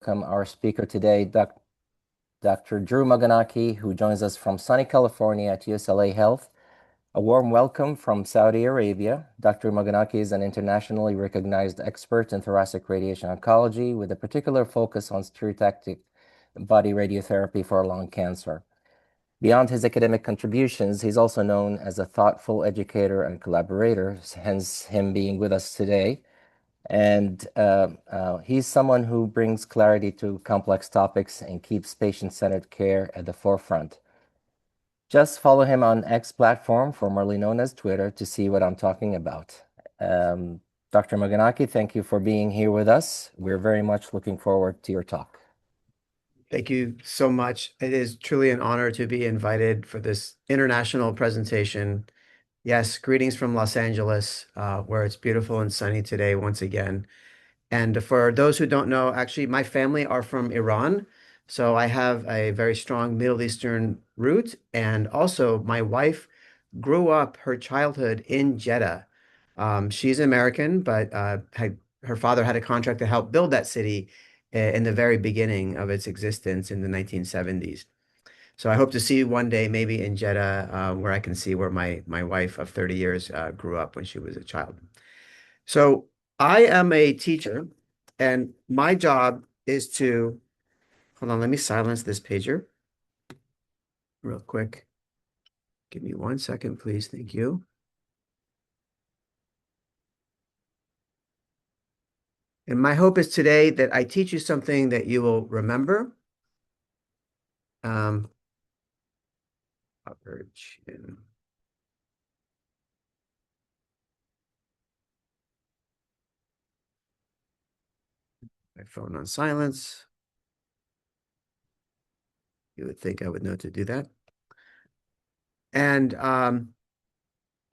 welcome our speaker today, Dr. Drew Maganaki, who joins us from sunny California at UCLA Health. A warm welcome from Saudi Arabia. Dr. Maganaki is an internationally recognized expert in thoracic radiation oncology with a particular focus on stereotactic body radiotherapy for lung cancer. Beyond his academic contributions, he's also known as a thoughtful educator and collaborator, hence him being with us today. And he's someone who brings clarity to complex topics and keeps patient-centered care at the forefront. Just follow him on X platform, formerly known as Twitter, to see what I'm talking about. Dr. Maganaki, thank you for being here with us. We're very much looking forward to your talk. Thank you so much. It is truly an honor to be invited for this international presentation. Yes, greetings from Los Angeles, where it's beautiful and sunny today once again. And for those who don't know, actually, my family are from Iran. So I have a very strong Middle Eastern root. And also, my wife grew up her childhood in Jeddah. She's American, but her father had a contract to help build that city in the very beginning of its existence in the 1970s. So I hope to see you one day, maybe in Jeddah, where I can see where my wife of 30 years grew up when she was a child. So I am a teacher, and my job is to, hold on, let me silence this pager real quick. Give me 1 second, please. Thank you. And my hope is today that I teach you something that you will remember. My phone on silence. You would think I would know to do that. And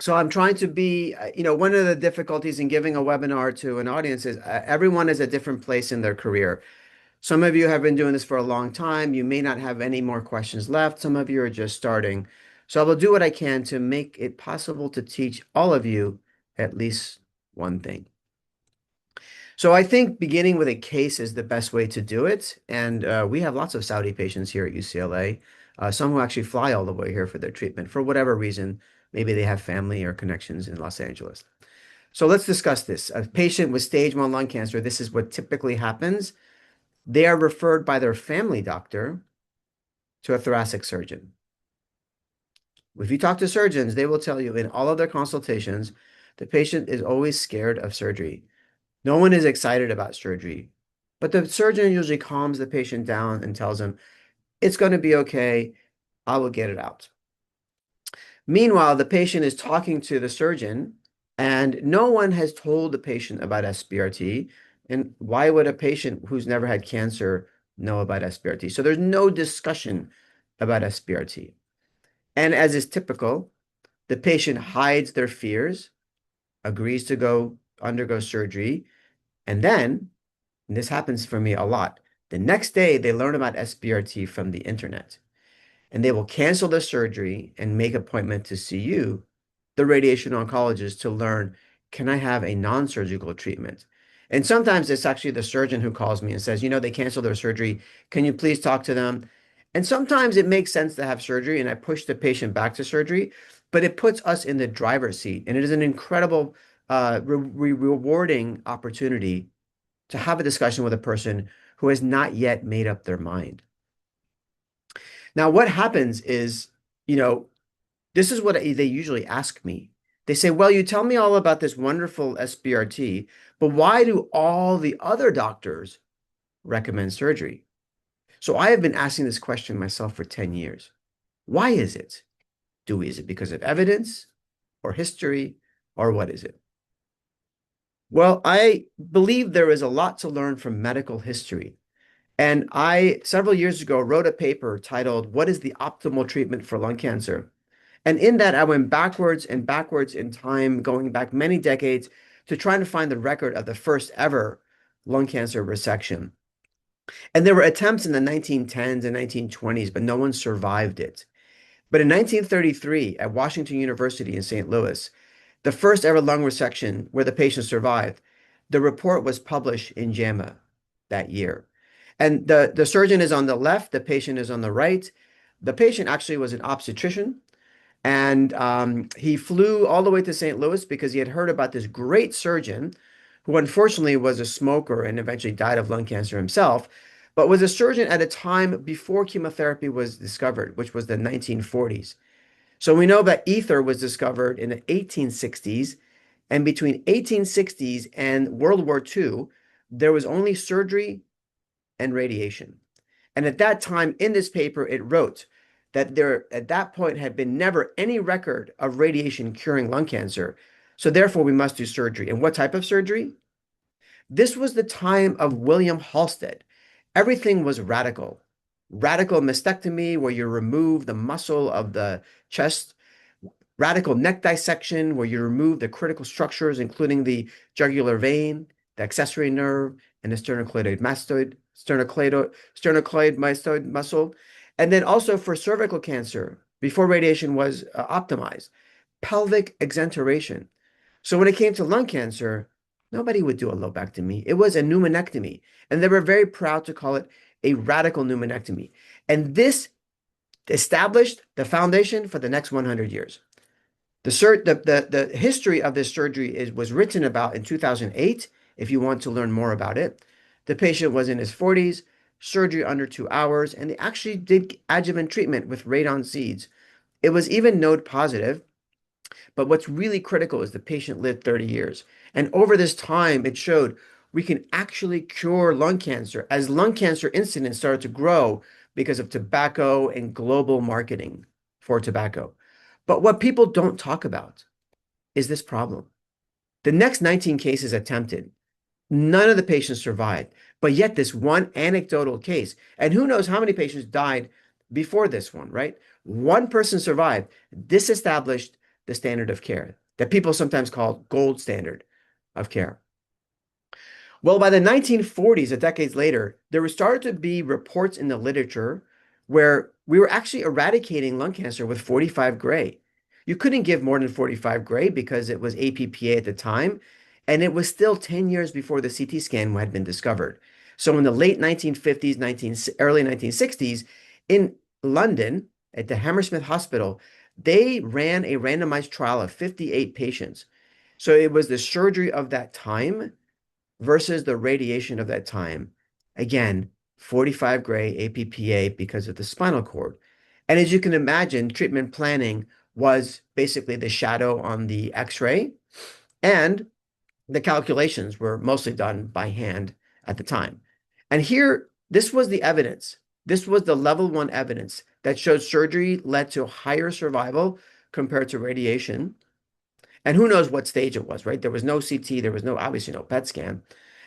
so I'm trying to be, one of the difficulties in giving a webinar to an audience is everyone is at a different place in their career. Some of you have been doing this for a long time. You may not have any more questions left. Some of you are just starting. So I will do what I can to make it possible to teach all of you at least one thing. So I think beginning with a case is the best way to do it. And we have lots of Saudi patients here at UCLA, some who actually fly all the way here for their treatment for whatever reason. Maybe they have family or connections in Los Angeles. So let's discuss this. A patient with stage 1 lung cancer, this is what typically happens. They are referred by their family doctor to a thoracic surgeon. If you talk to surgeons, they will tell you in all of their consultations, the patient is always scared of surgery. No one is excited about surgery, but the surgeon usually calms the patient down and tells them, it's going to be okay. I will get it out. Meanwhile, the patient is talking to the surgeon and no one has told the patient about SBRT. And why would a patient who's never had cancer know about SBRT? So there's no discussion about SBRT. And as is typical, the patient hides their fears, agrees to undergo surgery, and then, and this happens for me a lot, the next day they learn about SBRT from the internet. And they will cancel the surgery and make an appointment to see you, the radiation oncologist, to learn, can I have a non-surgical treatment? And sometimes it's actually the surgeon who calls me and says, they canceled their surgery. Can you please talk to them? And sometimes it makes sense to have surgery, and I push the patient back to surgery, but it puts us in the driver's seat. And it is an incredible, rewarding opportunity to have a discussion with a person who has not yet made up their mind. Now, what happens is, this is what they usually ask me. They say, well, you tell me all about this wonderful SBRT, but why do all the other doctors recommend surgery? So I have been asking this question myself for 10 years. Why is it? Is it because of evidence or history, or what is it? Well, I believe there is a lot to learn from medical history. And I, several years ago, wrote a paper titled, What is the Optimal Treatment for Lung Cancer? And in that, I went backwards and backwards in time, going back many decades to try to find the record of the first ever lung cancer resection. And there were attempts in the 1910s and 1920s, but no one survived it. But in 1933, at Washington University in St. Louis, the first ever lung resection where the patient survived, the report was published in JAMA that year. And the surgeon is on the left, the patient is on the right. The patient actually was an obstetrician, and he flew all the way to St. Louis because he had heard about this great surgeon who unfortunately was a smoker and eventually died of lung cancer himself, but was a surgeon at a time before chemotherapy was discovered, which was the 1940s. So we know that ether was discovered in the 1860s, and between 1860s and World War II, there was only surgery and radiation. And at that time, in this paper, it wrote that there, at that point, had been never any record of radiation curing lung cancer. So therefore, we must do surgery. And what type of surgery? This was the time of William Halsted. Everything was radical. Radical mastectomy, where you remove the muscle of the chest. Radical neck dissection, where you remove the critical structures, including the jugular vein, the accessory nerve, and the sternocleidomastoid mastoid muscle. And then also for cervical cancer, before radiation was optimized, pelvic exenteration. So when it came to lung cancer, nobody would do a lobectomy. It was a pneumonectomy. And they were very proud to call it a radical pneumonectomy. And this established the foundation for the next 100 years. The history of this surgery was written about in 2008, if you want to learn more about it. The patient was in his 40s, surgery under 2 hours, and they actually did adjuvant treatment with radon seeds. It was even node positive, but what's really critical is the patient lived 30 years. And over this time, it showed we can actually cure lung cancer as lung cancer incidence started to grow because of tobacco and global marketing for tobacco. But what people don't talk about is this problem. The next 19 cases attempted, none of the patients survived, but yet this one anecdotal case, and who knows how many patients died before this one, right? One person survived. This established the standard of care that people sometimes call gold standard of care. Well, by the 1940s, a decades later, there were started to be reports in the literature where we were actually eradicating lung cancer with 45 gray. You couldn't give more than 45 gray because it was APPA at the time, and it was still 10 years before the CT scan had been discovered. So in the late 1950s, early 1960s, in London at the Hammersmith Hospital, they ran a randomized trial of 58 patients. So it was the surgery of that time versus the radiation of that time. Again, 45 gray APPA because of the spinal cord. And as you can imagine, treatment planning was basically the shadow on the X-ray, and the calculations were mostly done by hand at the time. And here, this was the evidence. This was the level 1 evidence that showed surgery led to higher survival compared to radiation. And who knows what stage it was, right? There was no CT, there was no, obviously no PET scan.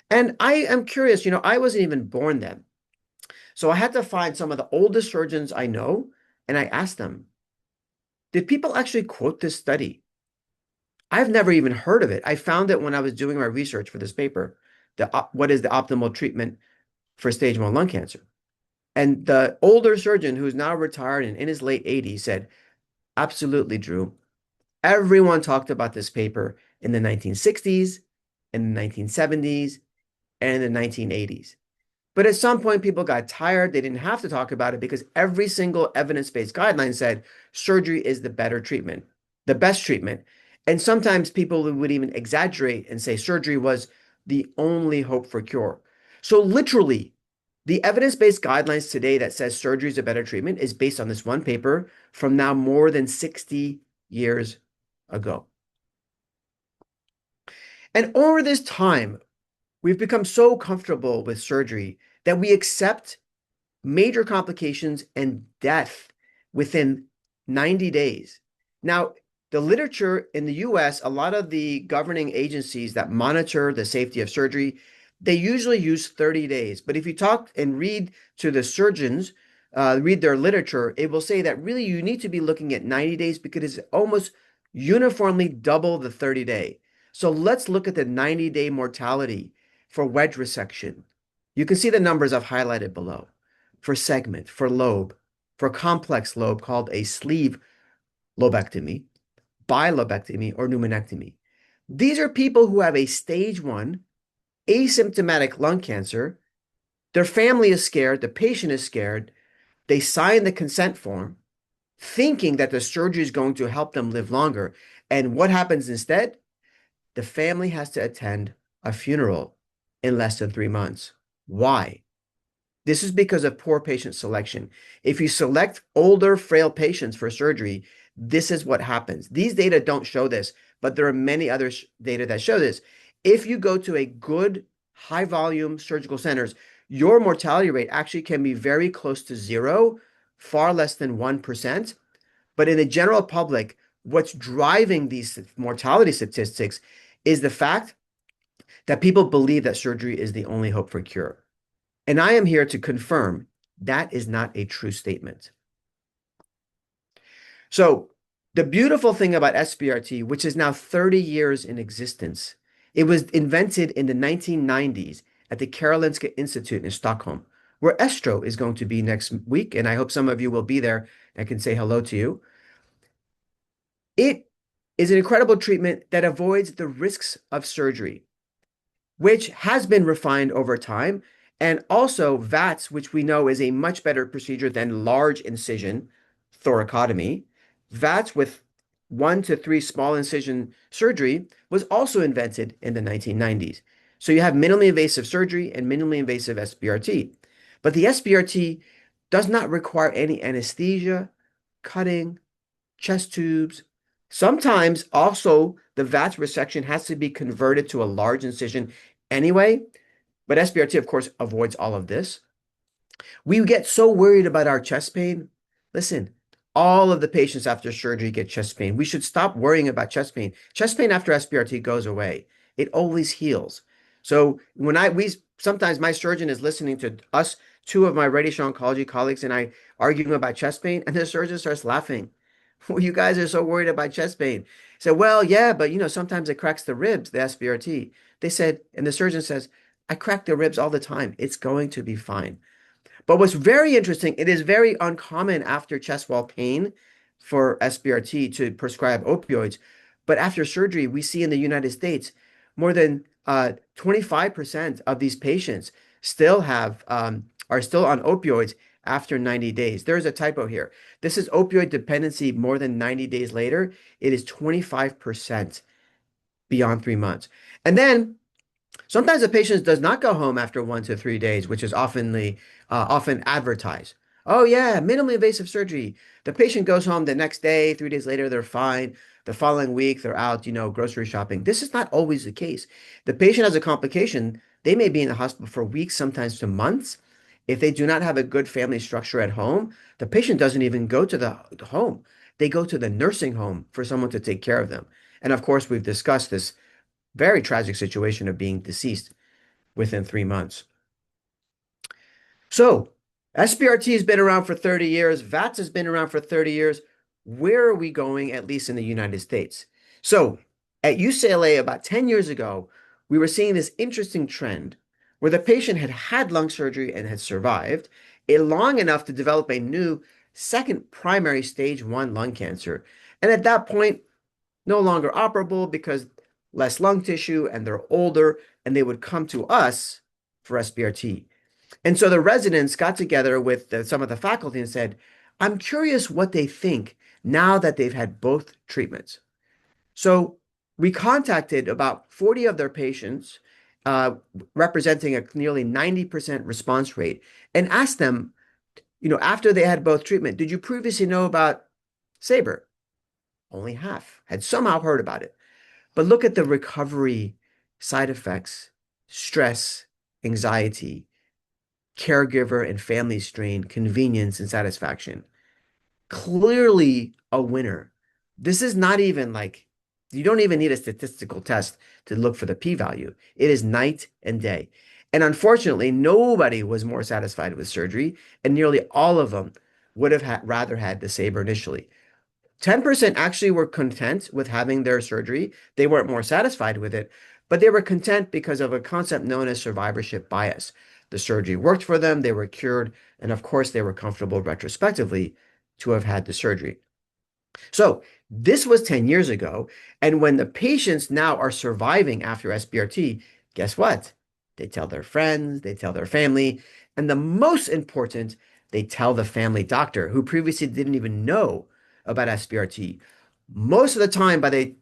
And I am curious, I wasn't even born then. So I had to find some of the oldest surgeons I know, and I asked them, did people actually quote this study? I've never even heard of it. I found it when I was doing my research for this paper, what is the optimal treatment for stage 1 lung cancer? And the older surgeon who's now retired and in his late 80s said, absolutely, Drew. Everyone talked about this paper in the 1960s, in the 1970s, and in the 1980s. But at some point, people got tired. They didn't have to talk about it because every single evidence-based guideline said surgery is the better treatment, the best treatment. And sometimes people would even exaggerate and say surgery was the only hope for cure. So literally, the evidence-based guidelines today that says surgery is a better treatment is based on this one paper from now more than 60 years ago. And over this time, we've become so comfortable with surgery that we accept major complications and death within 90 days. Now, the literature in the US, a lot of the governing agencies that monitor the safety of surgery, they usually use 30 days. But if you talk and read to the surgeons, read their literature, it will say that really you need to be looking at 90 days because it's almost uniformly double the 30-day. So let's look at the 90-day mortality for wedge resection. You can see the numbers I've highlighted below. For segment, for lobe, for complex lobe called a sleeve lobectomy, bilobectomy, or pneumonectomy. These are people who have a stage 1 asymptomatic lung cancer Their family is scared, the patient is scared. They sign the consent form thinking that the surgery is going to help them live longer. And what happens instead? The family has to attend a funeral in less than 3 months. Why? This is because of poor patient selection. If you select older, frail patients for surgery, this is what happens. These data don't show this, but there are many other data that show this. If you go to a good, high volume surgical centers, your mortality rate actually can be very close to zero, far less than 1%. But in the general public, what's driving these mortality statistics is the fact that people believe that surgery is the only hope for cure. And I am here to confirm that is not a true statement. So, the beautiful thing about SBRT, which is now 30 years in existence, it was invented in the 1990s at the Karolinska Institute in Stockholm, where Estro is going to be next week. And I hope some of you will be there and can say hello to you. It is an incredible treatment that avoids the risks of surgery, which has been refined over time, and also VATS, which we know is a much better procedure than large incision thoracotomy. VATS with 1 to 3 small incision surgery was also invented in the 1990s. So you have minimally invasive surgery and minimally invasive SBRT. But the SBRT does not require any anesthesia, cutting, chest tubes. Sometimes also the VATS resection has to be converted to a large incision anyway, but SBRT, of course, avoids all of this. We get so worried about our chest pain. Listen, all of the patients after surgery get chest pain. We should stop worrying about chest pain. Chest pain after SBRT goes away. It always heals. So when we sometimes my surgeon is listening to us, two of my radiation oncology colleagues, and I arguing about chest pain, and the surgeon starts laughing. Well, you guys are so worried about chest pain. I said, well, yeah, but sometimes it cracks the ribs, the SBRT. They said, and the surgeon says, I crack the ribs all the time. It's going to be fine. But what's very interesting, it is very uncommon after chest wall pain for SBRT to prescribe opioids. But after surgery, we see in the United States more than 25% of these patients still are still on opioids after 90 days. There's a typo here. This is opioid dependency more than 90 days later. It is 25% beyond 3 months. And then sometimes the patient does not go home after 1 to 3 days, which is often advertised. Oh yeah, minimally invasive surgery. The patient goes home the next day, 3 days later, they're fine. The following week, they're out, grocery shopping. This is not always the case. The patient has a complication. They may be in the hospital for weeks, sometimes to months. If they do not have a good family structure at home, the patient doesn't even go to the home. They go to the nursing home for someone to take care of them. And of course, we've discussed this very tragic situation of being deceased within 3 months. So, SBRT has been around for 30 years. VATS has been around for 30 years. Where are we going, at least in the United States? So, at UCLA about 10 years ago, we were seeing this interesting trend where the patient had had lung surgery and had survived it long enough to develop a new second primary stage 1 lung cancer. And at that point, no longer operable because less lung tissue and they're older, and they would come to us for SBRT. And so the residents got together with some of the faculty and said, I'm curious what they think now that they've had both treatments. So we contacted about 40 of their patients, representing a nearly 90% response rate, and asked them, after they had both treatment, did you previously know about SABR? Only half had somehow heard about it. But look at the recovery side effects, stress, anxiety, caregiver and family strain, convenience, and satisfaction. Clearly a winner. This is not even like, you don't even need a statistical test to look for the p-value. It is night and day. And unfortunately, nobody was more satisfied with surgery, and nearly all of them would have rather had the SABR initially. 10% actually were content with having their surgery. They weren't more satisfied with it, but they were content because of a concept known as survivorship bias. The surgery worked for them, they were cured, and of course, they were comfortable retrospectively to have had the surgery. So this was 10 years ago. And when the patients now are surviving after SBRT, guess what? They tell their friends, they tell their family. And the most important, they tell the family doctor who previously didn't even know about SBRT. Most of the time,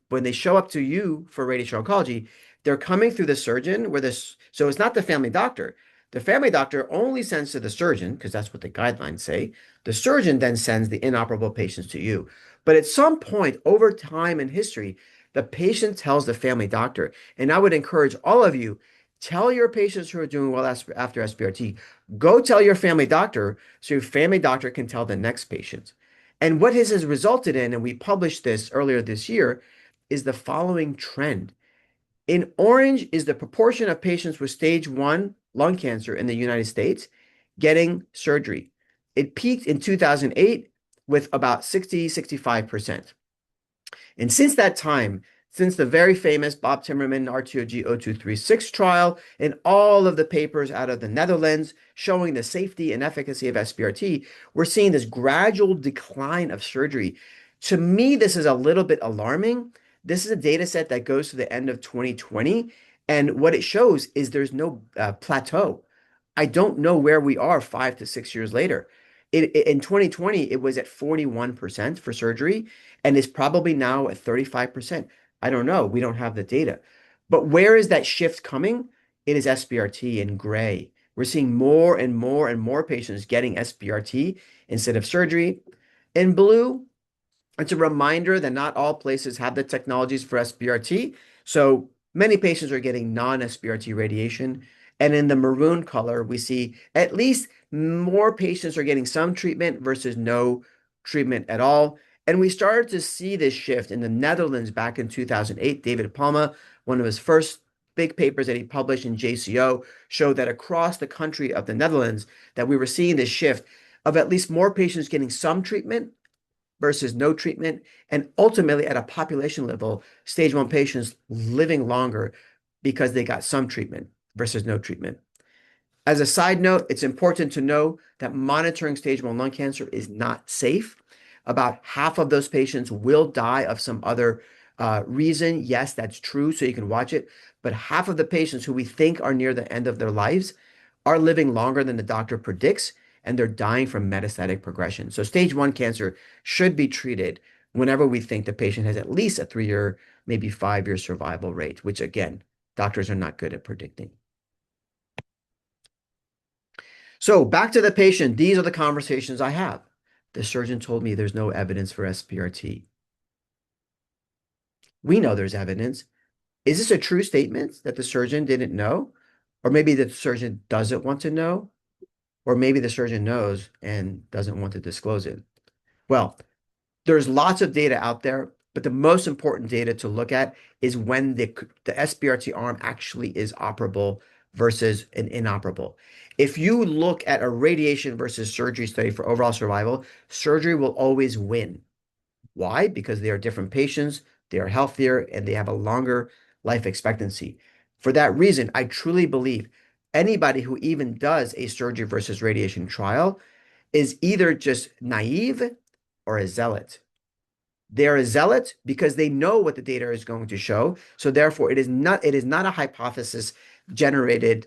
when they show up to you for radiation oncology, they're coming through the surgeon where this, so it's not the family doctor. The family doctor only sends to the surgeon because that's what the guidelines say. The surgeon then sends the inoperable patients to you. But at some point over time in history, the patient tells the family doctor. And I would encourage all of you, tell your patients who are doing well after SBRT, go tell your family doctor so your family doctor can tell the next patient. And what this has resulted in, and we published this earlier this year, is the following trend. In orange is the proportion of patients with stage 1 lung cancer in the United States getting surgery. It peaked in 2008 with about 65%. And since that time, since the very famous Bob Timmerman RTOG 0236 trial and all of the papers out of the Netherlands showing the safety and efficacy of SBRT, we're seeing this gradual decline of surgery. To me, this is a little bit alarming. This is a data set that goes to the end of 2020. And what it shows is there's no plateau. I don't know where we are 5 to 6 years later. In 2020, it was at 41% for surgery and is probably now at 35%. I don't know. We don't have the data. But where is that shift coming? It is SBRT in gray. We're seeing more and more and more patients getting SBRT instead of surgery. In blue, it's a reminder that not all places have the technologies for SBRT. So many patients are getting non-SBRT radiation. And in the maroon color, we see at least more patients are getting some treatment versus no treatment at all. And we started to see this shift in the Netherlands back in 2008. David Palma, one of his first big papers that he published in JCO, showed that across the country of the Netherlands, that we were seeing this shift of at least more patients getting some treatment versus no treatment, and ultimately at a population level, stage 1 patients living longer because they got some treatment versus no treatment. As a side note, it's important to know that monitoring stage 1 lung cancer is not safe. About half of those patients will die of some other reason. Yes, that's true, so you can watch it. But half of the patients who we think are near the end of their lives are living longer than the doctor predicts, and they're dying from metastatic progression. So stage 1 cancer should be treated whenever we think the patient has at least a 3-year, maybe 5-year survival rate, which again, doctors are not good at predicting. So back to the patient, these are the conversations I have. The surgeon told me there's no evidence for SBRT. We know there's evidence. Is this a true statement that the surgeon didn't know? Or maybe the surgeon doesn't want to know? Or maybe the surgeon knows and doesn't want to disclose it? Well, there's lots of data out there, but the most important data to look at is when the SBRT arm actually is operable versus an inoperable. If you look at a radiation versus surgery study for overall survival, surgery will always win. Why? Because they are different patients, they are healthier, and they have a longer life expectancy. For that reason, I truly believe anybody who even does a surgery versus radiation trial is either just naive or a zealot. They're a zealot because they know what the data is going to show. So therefore, it is not a hypothesis generated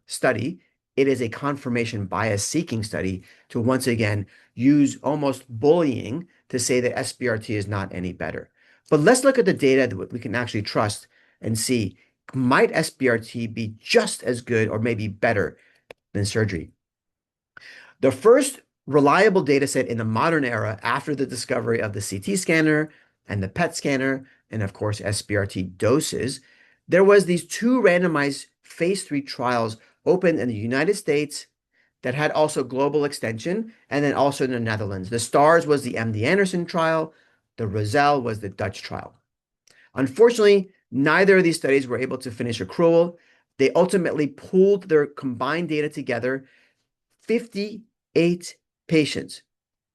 study. It is a confirmation bias seeking study to once again use almost bullying to say that SBRT is not any better. But let's look at the data that we can actually trust and see, might SBRT be just as good or maybe better than surgery? The first reliable data set in the modern era after the discovery of the CT scanner and the PET scanner, and of course SBRT doses, there was these 2 randomized phase 3 trials opened in the United States that had also global extension, and then also in the Netherlands. The STARS was the MD Anderson trial, the Roselle was the Dutch trial. Unfortunately, neither of these studies were able to finish accrual. They ultimately pooled their combined data together, 58 patients,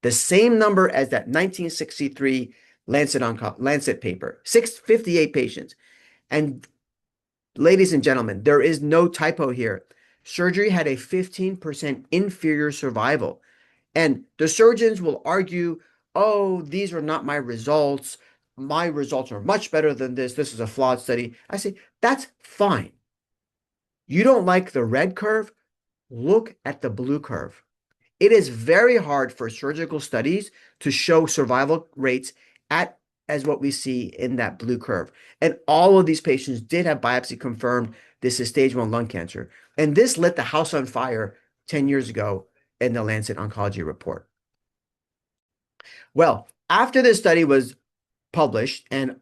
the same number as that 1963 Lancet paper, 658 patients. And ladies and gentlemen, there is no typo here. Surgery had a 15% inferior survival. And the surgeons will argue, oh, these are not my results. My results are much better than this. This is a flawed study. I say, that's fine. You don't like the red curve? Look at the blue curve. It is very hard for surgical studies to show survival rates at as what we see in that blue curve. And all of these patients did have biopsy confirmed this is stage 1 lung cancer. And this lit the house on fire 10 years ago in the Lancet Oncology report. Well, after this study was published and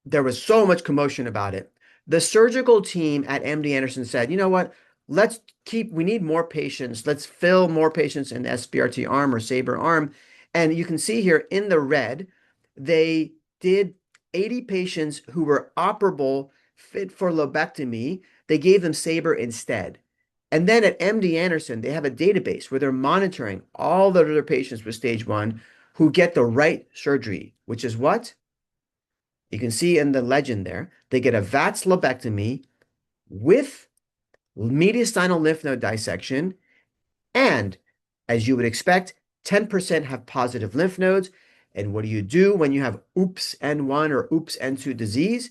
there was so much commotion about it, the surgical team at MD Anderson said, you know what? We need more patients. Let's fill more patients in the SBRT arm or SABR arm. And you can see here in the red, they did 80 patients who were operable, fit for lobectomy. They gave them SABR instead. And then at MD Anderson, they have a database where they're monitoring all the other patients with stage 1 who get the right surgery, which is what? You can see in the legend there, they get a VATS lobectomy with mediastinal lymph node dissection. And as you would expect, 10% have positive lymph nodes. And what do you do when you have OOPS N1 or OOPS N2 disease?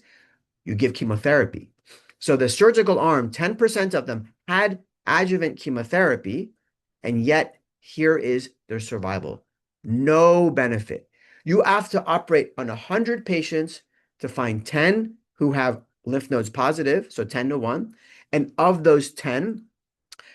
You give chemotherapy. So the surgical arm, 10% of them had adjuvant chemotherapy, and yet here is their survival. No benefit. You have to operate on 100 patients to find 10 who have lymph nodes positive, so 10 to 1. And of those 10,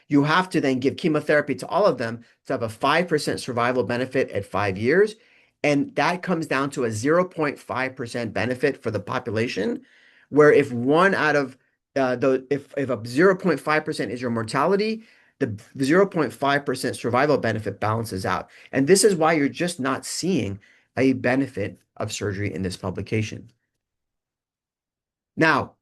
you have to then give chemotherapy to all of them to have a 5% survival benefit at 5 years. And that comes down to a 0.5% benefit for the population, where if one out of if a 0.5% is your mortality, the 0.5% survival benefit balances out. And this is why you're just not seeing a benefit of surgery in this publication. Now,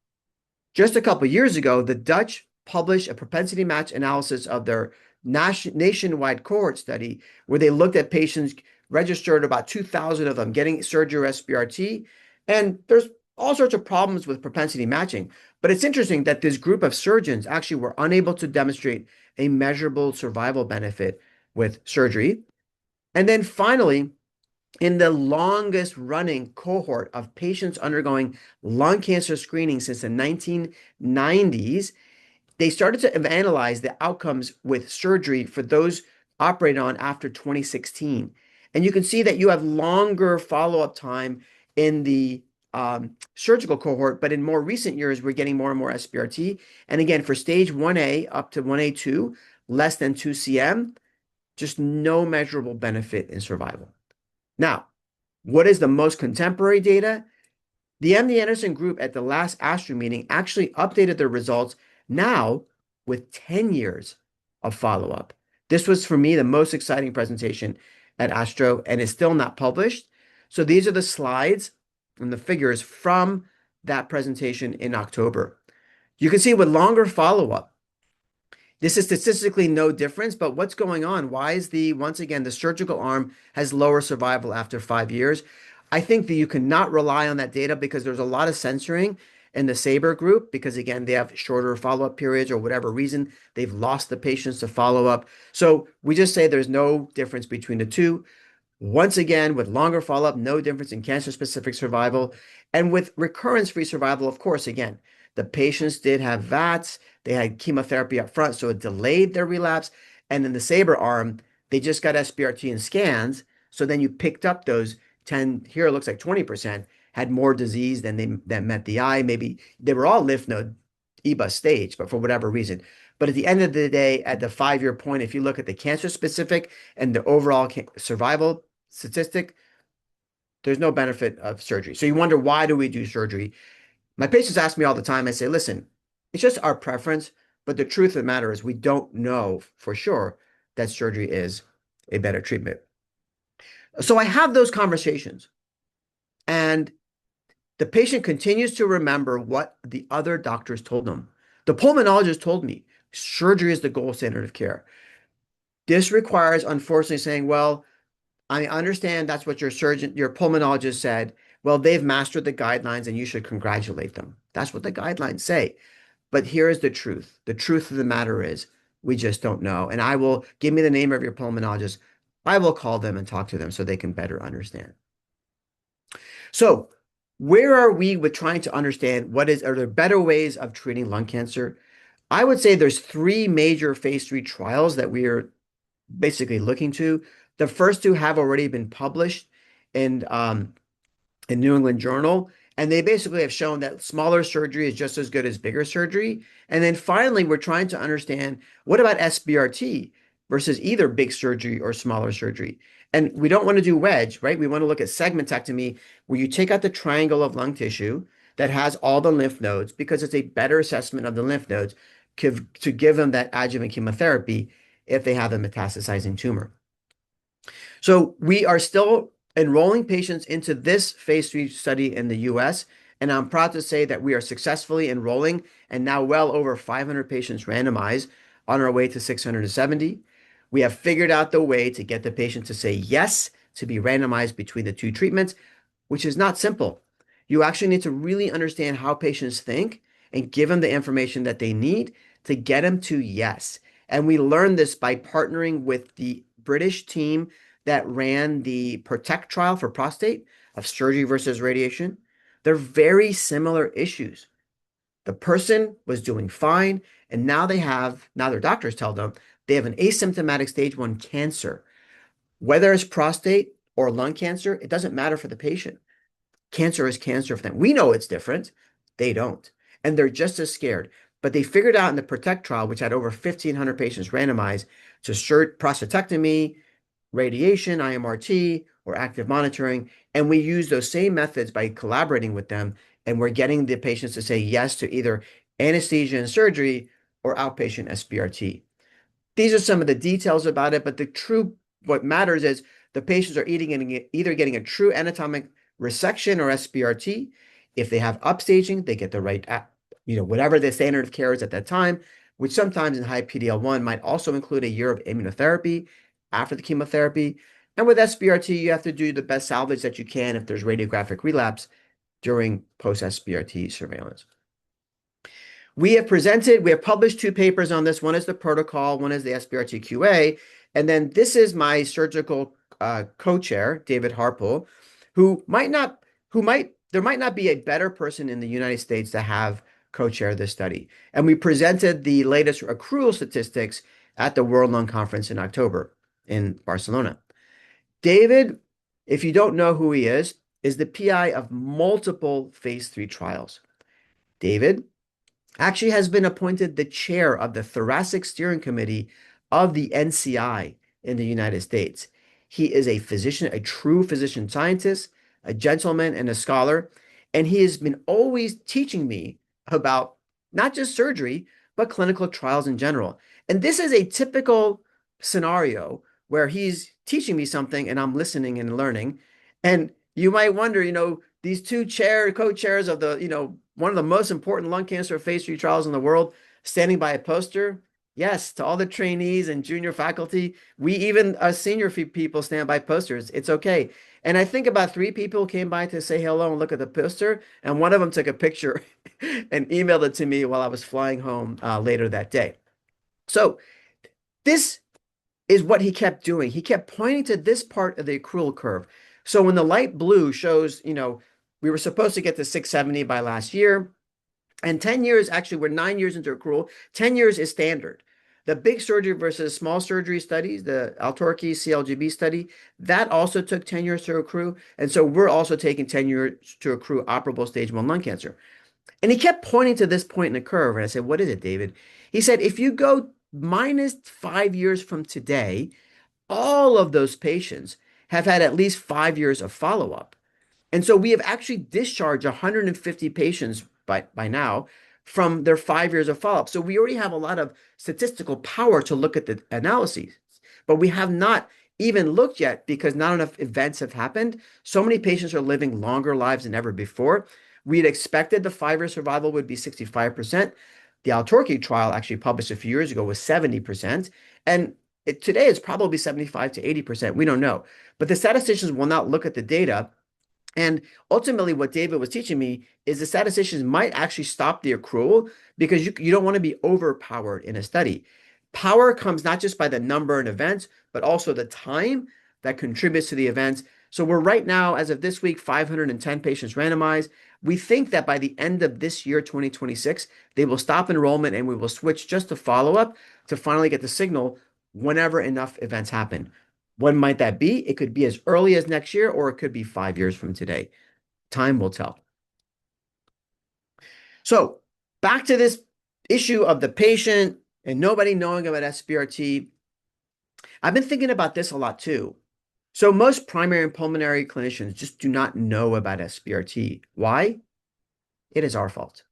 just a couple of years ago, the Dutch published a propensity match analysis of their nationwide cohort study where they looked at patients, registered about 2,000 of them getting surgery or SBRT. And there's all sorts of problems with propensity matching. But it's interesting that this group of surgeons actually were unable to demonstrate a measurable survival benefit with surgery. And then finally, in the longest running cohort of patients undergoing lung cancer screening since the 1990s, they started to analyze the outcomes with surgery for those operated on after 2016. And you can see that you have longer follow-up time in the surgical cohort, but in more recent years, we're getting more and more SBRT. And again, for stage 1A up to 1A2, less than 2 cm, just no measurable benefit in survival. Now, what is the most contemporary data? The MD Anderson group at the last ASTRO meeting actually updated their results now with 10 years of follow-up. This was, for me, the most exciting presentation at ASTRO, and it's still not published. So these are the slides and the figures from that presentation in October. You can see with longer follow-up, this is statistically no difference, but what's going on? Why is once again, the surgical arm has lower survival after 5 years? I think that you cannot rely on that data because there's a lot of censoring in the SABR group because, again, they have shorter follow-up periods or whatever reason. They've lost the patients to follow up. So we just say there's no difference between the two. Once again, with longer follow-up, no difference in cancer-specific survival. And with recurrence-free survival, of course, again, the patients did have VATS. They had chemotherapy up front, so it delayed their relapse. And in the SABR arm, they just got SBRT and scans. So then you picked up those 10, here it looks like 20% had more disease than that met the eye. Maybe they were all lymph node EBA stage, but for whatever reason. But at the end of the day, at the 5-year point, if you look at the cancer specific and the overall survival statistic, there's no benefit of surgery. So you wonder, why do we do surgery? My patients ask me all the time, I say, listen, it's just our preference, but the truth of the matter is we don't know for sure that surgery is a better treatment. So I have those conversations, and the patient continues to remember what the other doctors told them. The pulmonologist told me surgery is the gold standard of care. This requires, unfortunately, saying, well, I understand that's what your pulmonologist said. Well, they've mastered the guidelines and you should congratulate them. That's what the guidelines say. But here is the truth. The truth of the matter is we just don't know. And give me the name of your pulmonologist. I will call them and talk to them so they can better understand. So where are we with trying to understand are there better ways of treating lung cancer? I would say there's three major phase 3 trials that we are basically looking to. The first two have already been published in New England Journal, and they basically have shown that smaller surgery is just as good as bigger surgery. And then finally, we're trying to understand what about SBRT versus either big surgery or smaller surgery. And we don't want to do wedge, right? We want to look at segmentectomy, where you take out the triangle of lung tissue that has all the lymph nodes because it's a better assessment of the lymph nodes to give them that adjuvant chemotherapy if they have a metastasizing tumor. So we are still enrolling patients into this phase 3 study in the US, and I'm proud to say that we are successfully enrolling and now well over 500 patients randomized on our way to 670. We have figured out the way to get the patient to say yes to be randomized between the two treatments, which is not simple. You actually need to really understand how patients think and give them the information that they need to get them to yes. And we learned this by partnering with the British team that ran the PROTECT trial for prostate of surgery versus radiation. They're very similar issues. The person was doing fine, and now their doctors tell them they have an asymptomatic stage 1 cancer. Whether it's prostate or lung cancer, it doesn't matter for the patient. Cancer is cancer for them. We know it's different. They don't. And they're just as scared. But they figured out in the PROTECT trial, which had over 1,500 patients randomized to prostatectomy, radiation, IMRT, or active monitoring. And we use those same methods by collaborating with them. And we're getting the patients to say yes to either anesthesia and surgery or outpatient SBRT. These are some of the details about it, but what matters is the patients are either getting a true anatomic resection or SBRT. If they have upstaging, they get the right, whatever the standard of care is at that time, which sometimes in high PD-L1 might also include a year of immunotherapy after the chemotherapy. And with SBRT, you have to do the best salvage that you can if there's radiographic relapse during post-SBRT surveillance. We have published two papers on this. One is the protocol, one is the SBRT QA. And then this is my surgical co-chair, David Harpel, there might not be a better person in the United States to have co-chair this study. And we presented the latest accrual statistics at the World Lung Conference in October in Barcelona. David, if you don't know who he is the PI of multiple phase 3 trials. David actually has been appointed the chair of the Thoracic Steering Committee of the NCI in the United States. He is a physician, a true physician scientist, a gentleman, and a scholar. And he has been always teaching me about not just surgery, but clinical trials in general. And this is a typical scenario where he's teaching me something and I'm listening and learning. And you might wonder, these two co-chairs of one of the most important lung cancer phase 3 trials in the world, standing by a poster. Yes, to all the trainees and junior faculty, we even senior people stand by posters. It's okay. And I think about 3 people came by to say hello and look at the poster, and one of them took a picture and emailed it to me while I was flying home later that day. So this is what he kept doing. He kept pointing to this part of the accrual curve. So when the light blue shows, we were supposed to get to 670 by last year. And 10 years, actually, we're 9 years into accrual. 10 years is standard. The big surgery versus small surgery studies, the Altorki CLGB study, that also took 10 years to accrue. And so we're also taking 10 years to accrue operable stage 1 lung cancer. And he kept pointing to this point in the curve. And I said, what is it, David? He said, if you go minus 5 years from today, all of those patients have had at least 5 years of follow-up. And so we have actually discharged 150 patients by now from their 5 years of follow-up. So we already have a lot of statistical power to look at the analyses, but we have not even looked yet because not enough events have happened. So many patients are living longer lives than ever before. We had expected the 5-year survival would be 65%. The Altorki trial actually published a few years ago was 70%. And today it's probably 75 to 80%. We don't know. But the statisticians will not look at the data. And ultimately, what David was teaching me is the statisticians might actually stop the accrual because you don't want to be overpowered in a study. Power comes not just by the number of events, but also the time that contributes to the events. So we're right now, as of this week, 510 patients randomized. We think that by the end of this year, 2026, they will stop enrollment and we will switch just to follow up to finally get the signal whenever enough events happen. When might that be? It could be as early as next year, or it could be 5 years from today. Time will tell. So back to this issue of the patient and nobody knowing about SBRT. I've been thinking about this a lot too. So most primary and pulmonary clinicians just do not know about SBRT. Why? It is our fault.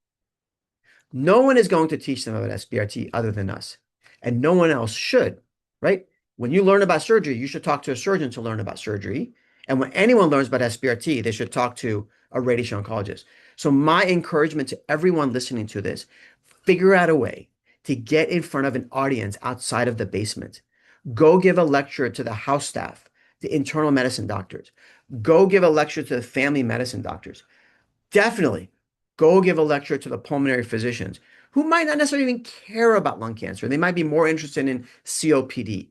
No one is going to teach them about SBRT other than us, and no one else should, right? When you learn about surgery, you should talk to a surgeon to learn about surgery. And when anyone learns about SBRT, they should talk to a radiation oncologist. So my encouragement to everyone listening to this, figure out a way to get in front of an audience outside of the basement. Go give a lecture to the house staff, the internal medicine doctors. Go give a lecture to the family medicine doctors. Definitely go give a lecture to the pulmonary physicians who might not necessarily even care about lung cancer. They might be more interested in COPD.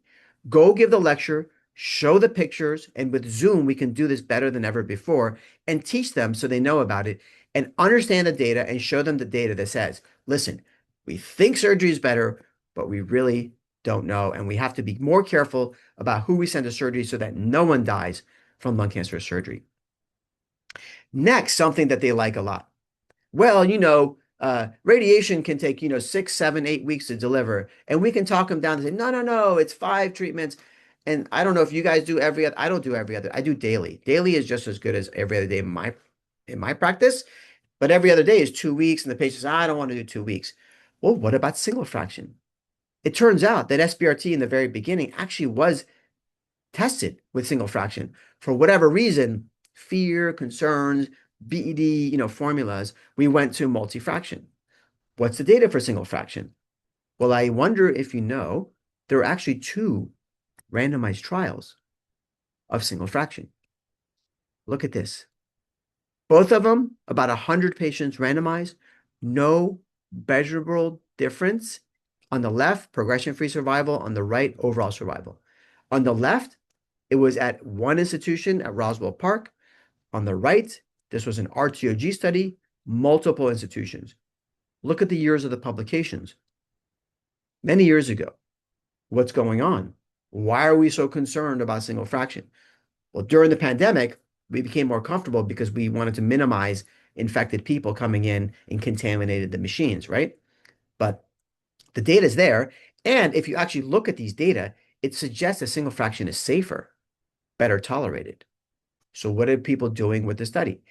Go give the lecture, show the pictures, and with Zoom, we can do this better than ever before and teach them so they know about it and understand the data and show them the data that says, listen, we think surgery is better, but we really don't know. And we have to be more careful about who we send to surgery so that no one dies from lung cancer surgery. Next, something that they like a lot. Well, radiation can take, 6, 7, 8 weeks to deliver. And we can talk them down and say, no, no, no, it's 5 treatments. And I don't know if you guys do every other, I don't do every other, I do daily. Daily is just as good as every other day in my practice. But every other day is 2 weeks. And the patient says, I don't want to do 2 weeks. Well, what about single fraction? It turns out that SBRT in the very beginning actually was tested with single fraction. For whatever reason, fear, concerns, BED, formulas, we went to multi-fraction. What's the data for single fraction? Well, I wonder if you know, there are actually two randomized trials of single fraction. Look at this. Both of them, about 100 patients randomized, no measurable difference. On the left, progression-free survival. On the right, overall survival. On the left, it was at one institution at Roswell Park. On the right, this was an RTOG study, multiple institutions. Look at the years of the publications. Many years ago. What's going on? Why are we so concerned about single fraction? Well, during the pandemic, we became more comfortable because we wanted to minimize infected people coming in and contaminated the machines, right? But the data is there. And if you actually look at these data, it suggests that single fraction is safer, better tolerated. So what are people doing with the study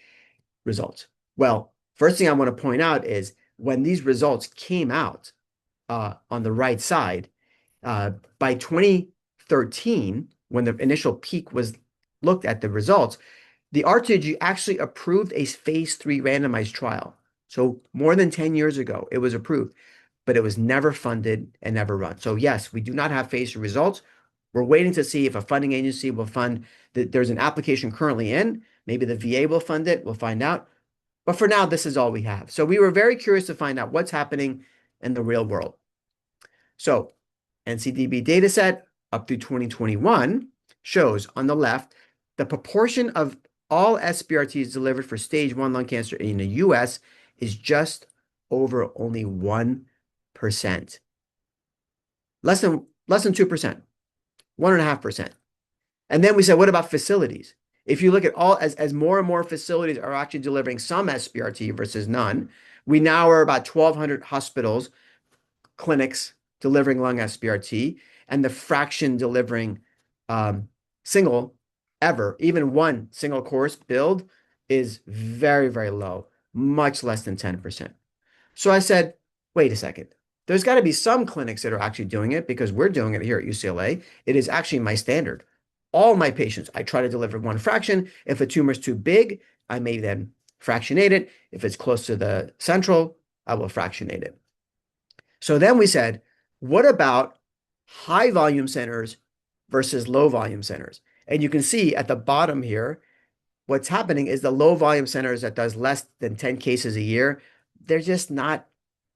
results? Well, first thing I want to point out is when these results came out on the right side, by 2013, when the initial peak was looked at the results, the RTG actually approved a phase 3 randomized trial. So more than 10 years ago, it was approved, but it was never funded and never run. So yes, we do not have phase 3 results. We're waiting to see if a funding agency will fund that. There's an application currently in. Maybe the VA will fund it. We'll find out. But for now, this is all we have. So we were very curious to find out what's happening in the real world. So NCDB dataset up through 2021 shows on the left the proportion of all SBRTs delivered for stage 1 lung cancer in the US is just over only 1%. Less than 2%, 1.5%. And then we said, what about facilities? If you look at as more and more facilities are actually delivering some SBRT versus none, we now are about 1,200 hospitals, clinics delivering lung SBRT, and the fraction delivering single ever, even one single course build is very, very low, much less than 10%. So I said, wait a second. There's got to be some clinics that are actually doing it because we're doing it here at UCLA. It is actually my standard. All my patients, I try to deliver one fraction. If a tumor is too big, I may then fractionate it. If it's close to the central, I will fractionate it. So then we said, what about high volume centers versus low volume centers? And you can see at the bottom here, what's happening is the low volume centers that does less than 10 cases a year, they're just not,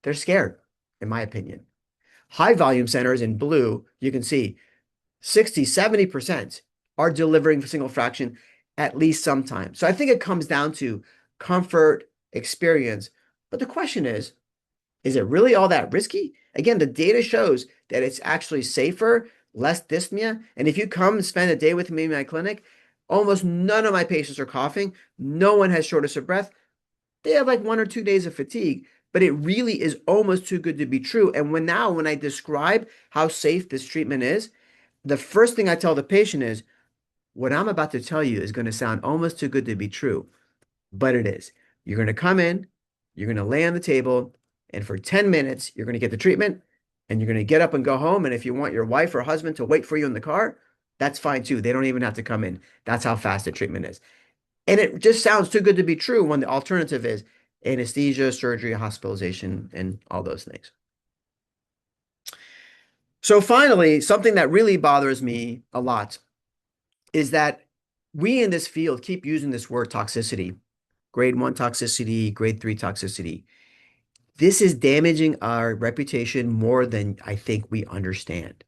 they're scared, in my opinion. High volume centers in blue, you can see 60, 70% are delivering single fraction at least sometime. So I think it comes down to comfort, experience. But the question is it really all that risky? Again, the data shows that it's actually safer, less dyspnea. And if you come and spend a day with me in my clinic, almost none of my patients are coughing. No one has shortness of breath. They have like 1 or 2 days of fatigue, but it really is almost too good to be true. And when I describe how safe this treatment is, the first thing I tell the patient is, what I'm about to tell you is going to sound almost too good to be true, but it is. You're going to come in, you're going to lay on the table, and for 10 minutes, you're going to get the treatment, and you're going to get up and go home. And if you want your wife or husband to wait for you in the car, that's fine too. They don't even have to come in. That's how fast the treatment is. And it just sounds too good to be true when the alternative is anesthesia, surgery, hospitalization, and all those things. So finally, something that really bothers me a lot is that we in this field keep using this word toxicity, grade 1 toxicity, grade 3 toxicity. This is damaging our reputation more than I think we understand.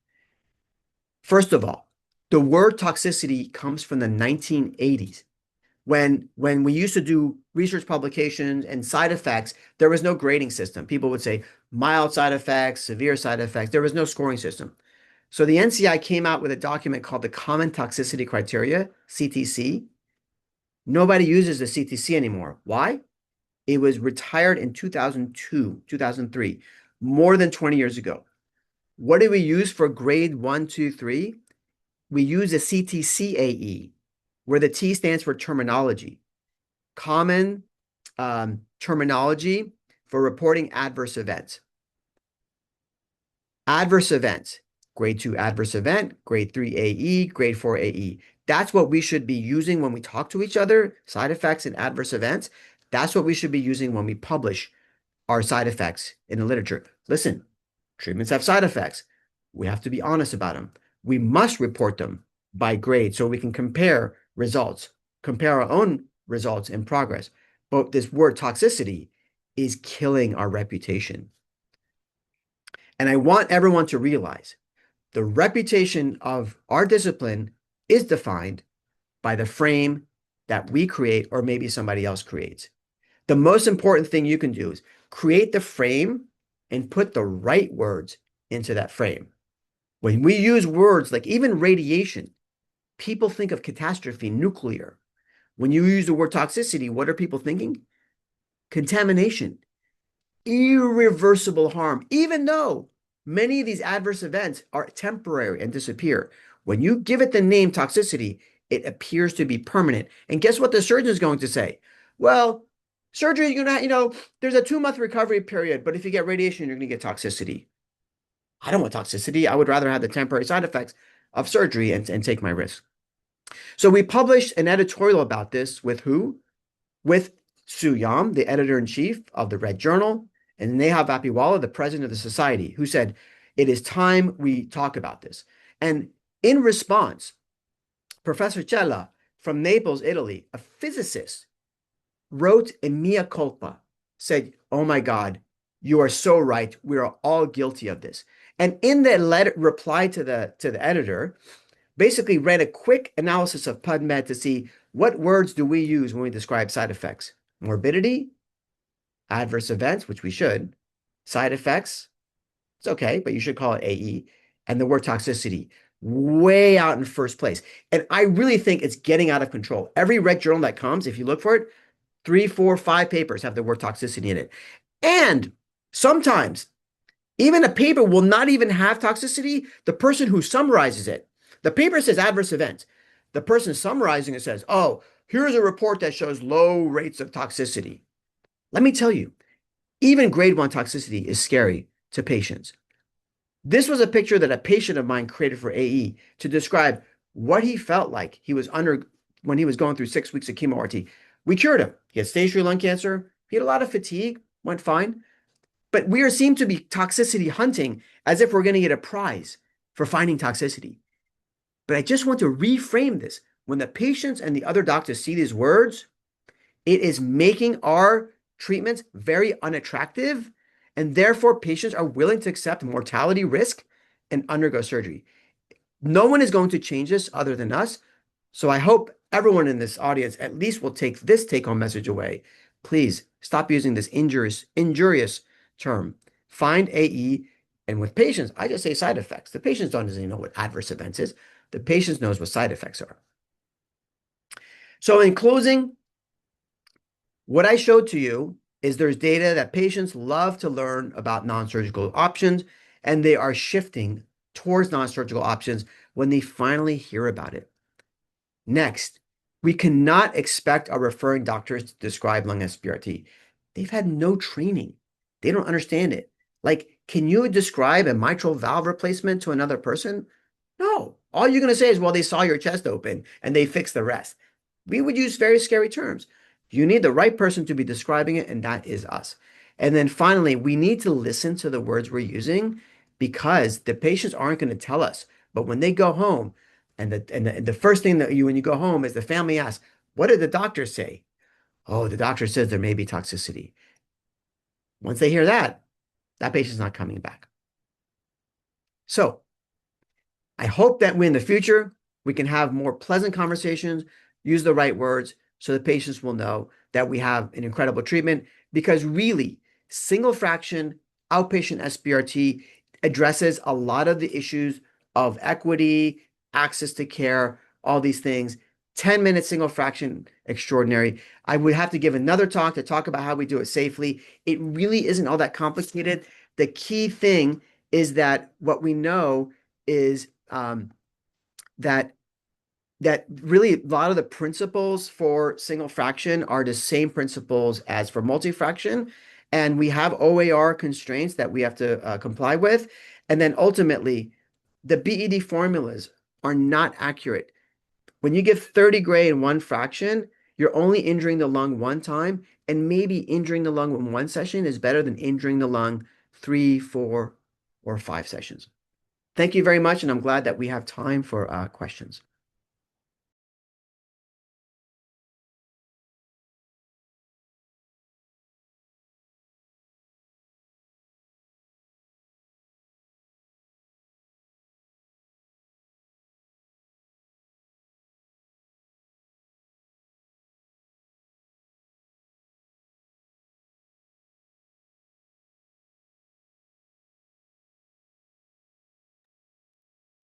First of all, the word toxicity comes from the 1980s. When we used to do research publications and side effects, there was no grading system. People would say mild side effects, severe side effects. There was no scoring system. So the NCI came out with a document called the Common Toxicity Criteria, CTC. Nobody uses the CTC anymore. Why? It was retired in 2002, 2003, more than 20 years ago. What do we use for grade 1, 2, 3? We use a CTCAE, where the T stands for terminology. Common terminology for reporting adverse events. Adverse events, grade 2 adverse event, grade 3 AE, grade 4 AE. That's what we should be using when we talk to each other, side effects and adverse events. That's what we should be using when we publish our side effects in the literature. Listen, treatments have side effects. We have to be honest about them. We must report them by grade so we can compare results, compare our own results and progress. But this word toxicity is killing our reputation. And I want everyone to realize the reputation of our discipline is defined by the frame that we create or maybe somebody else creates. The most important thing you can do is create the frame and put the right words into that frame. When we use words like even radiation, people think of catastrophe, nuclear. When you use the word toxicity, what are people thinking? Contamination, irreversible harm, even though many of these adverse events are temporary and disappear. When you give it the name toxicity, it appears to be permanent. And guess what the surgeon is going to say? Well, surgery, you're gonna, there's a 2-month recovery period, but if you get radiation, you're gonna get toxicity. I don't want toxicity. I would rather have the temporary side effects of surgery and take my risk. So we published an editorial about this with who? With Sue Yam, the editor-in-chief of the Red Journal, and Neha Vapiwala, the president of the society, who said, it is time we talk about this. And in response, Professor Cella from Naples, Italy, a physicist, wrote a mea culpa, said, oh my God, you are so right. We are all guilty of this. And in the letter reply to the editor, basically ran a quick analysis of PubMed to see what words do we use when we describe side effects. Morbidity, adverse events, which we should, side effects, it's okay, but you should call it AE, and the word toxicity, way out in first place. And I really think it's getting out of control. Every Red Journal that comes, if you look for it, 3, 4, 5 papers have the word toxicity in it. And sometimes even a paper will not even have toxicity. The person who summarizes it, the paper says adverse events. The person summarizing it says, oh, here's a report that shows low rates of toxicity. Let me tell you, even grade 1 toxicity is scary to patients. This was a picture that a patient of mine created for AE to describe what he felt like he was under when he was going through 6 weeks of chemo RT. We cured him. He had stage 3 lung cancer. He had a lot of fatigue, went fine. But we seem to be toxicity hunting as if we're going to get a prize for finding toxicity. But I just want to reframe this. When the patients and the other doctors see these words, it is making our treatments very unattractive, and therefore patients are willing to accept mortality risk and undergo surgery. No one is going to change this other than us. So I hope everyone in this audience at least will take this take-home message away. Please Stop using this injurious term. Find AE. And with patients, I just say side effects. The patients don't even know what adverse events is. The patient knows what side effects are. So in closing, what I showed to you is there's data that patients love to learn about non-surgical options, and they are shifting towards non-surgical options when they finally hear about it. Next, we cannot expect our referring doctors to describe lung SBRT. They've had no training. They don't understand it. Like, can you describe a mitral valve replacement to another person? No. All you're going to say is, well, they saw your chest open and they fixed the rest. We would use very scary terms. You need the right person to be describing it, and that is us. And then finally, we need to listen to the words we're using because the patients aren't going to tell us. But when they go home, and the first thing that when you go home is the family asks, what did the doctor say? Oh, the doctor says there may be toxicity. Once they hear that, that patient's not coming back. So I hope that in the future, we can have more pleasant conversations, use the right words so the patients will know that we have an incredible treatment because really, single fraction outpatient SBRT addresses a lot of the issues of equity, access to care, all these things. 10-minute single fraction extraordinary. I would have to give another talk to talk about how we do it safely. It really isn't all that complicated. The key thing is that what we know is that really a lot of the principles for single fraction are the same principles as for multi-fraction, and we have OAR constraints that we have to comply with, and then ultimately the BED formulas are not accurate. When you give 30 gray in one fraction, you're only injuring the lung one time, and maybe injuring the lung in one session is better than injuring the lung 3, 4, or 5 sessions. Thank you very much, and I'm glad that we have time for questions.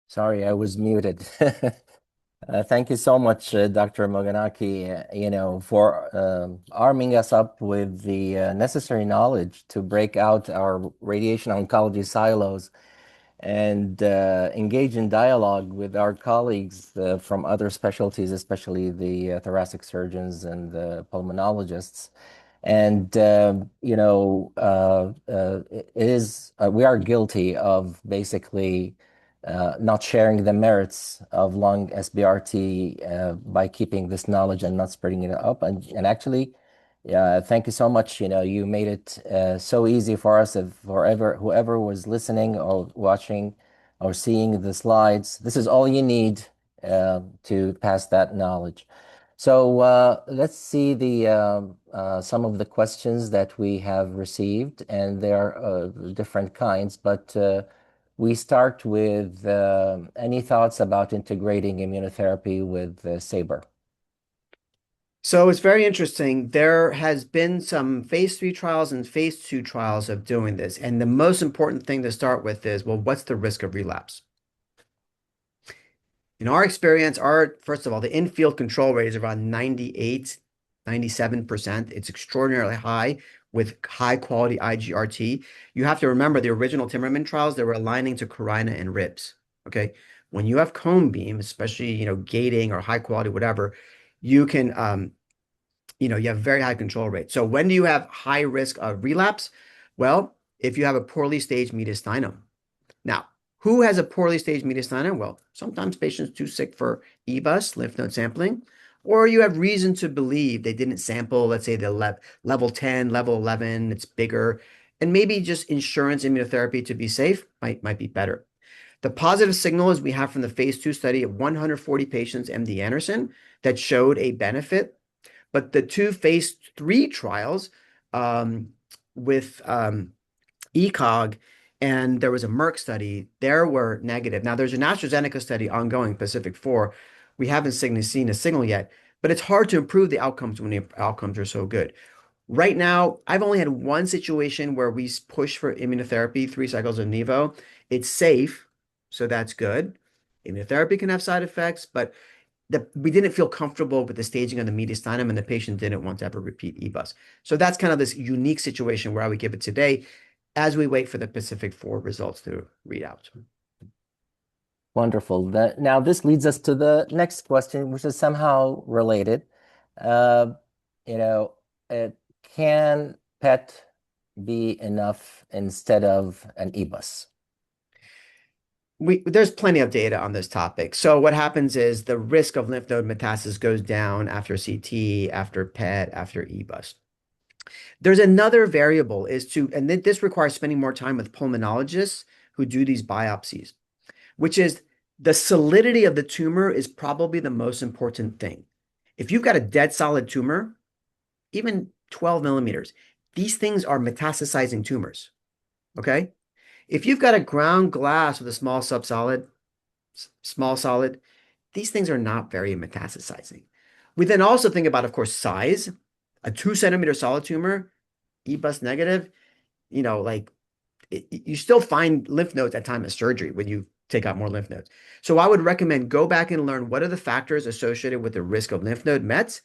Sorry, I was muted. Thank you so much, Dr. Moganaki, for arming us up with the necessary knowledge to break out our radiation oncology silos and engage in dialogue with our colleagues from other specialties, especially the thoracic surgeons and the pulmonologists. And we are guilty of basically not sharing the merits of lung SBRT by keeping this knowledge and not spreading it up. And actually, thank you so much. You made it so easy for us if whoever was listening or watching or seeing the slides. This is all you need to pass that knowledge. So let's see some of the questions that we have received, and they are different kinds, but we start with any thoughts about integrating immunotherapy with SABR? So it's very interesting. There has been some phase 3 trials and phase 2 trials of doing this. And the most important thing to start with is, well, what's the risk of relapse? In our experience, first of all, the in-field control rate is around 98, 97%. It's extraordinarily high with high quality IGRT. You have to remember the original Timmerman trials, they were aligning to carina and ribs. Okay. When you have cone beam, especially, gating or high quality, whatever, you can, you have very high control rate. So when do you have high risk of relapse? Well, if you have a poorly staged mediastinum. Now, who has a poorly staged mediastinum? Well, sometimes patients too sick for EBUS, lymph node sampling, or you have reason to believe they didn't sample, let's say the level 10, level 11, it's bigger, and maybe just insurance immunotherapy to be safe might be better. The positive signal is we have from the phase 2 study of 140 patients, MD Anderson, that showed a benefit. But the 2 phase 3 trials with ECOG, and there was a Merck study, there were negative. Now, there's an AstraZeneca study ongoing, Pacific 4. We haven't seen a signal yet, but it's hard to improve the outcomes when the outcomes are so good. Right now, I've only had one situation where we push for immunotherapy, 3 cycles of Nivo. It's safe, so that's good. Immunotherapy can have side effects, but we didn't feel comfortable with the staging of the mediastinum, and the patient didn't want to ever repeat EBUS. So that's kind of this unique situation where I would give it today as we wait for the Pacific 4 results to read out. Wonderful. Now, this leads us to the next question, which is somehow related. Uh, you know, can PET be enough instead of an EBUS? There's plenty of data on this topic. So what happens is the risk of lymph node metastasis goes down after CT, after PET, after EBUS. There's another variable is to, and this requires spending more time with pulmonologists who do these biopsies, which is the solidity of the tumor is probably the most important thing. If you've got a dead solid tumor, even 12 millimeters, these things are metastasizing tumors. Okay. If you've got a ground glass with a small solid, these things are not very metastasizing. We then also think about, of course, size. A 2 centimeter solid tumor, EBUS negative, like you still find lymph nodes at time of surgery when you take out more lymph nodes. So I would recommend go back and learn what are the factors associated with the risk of lymph node mets.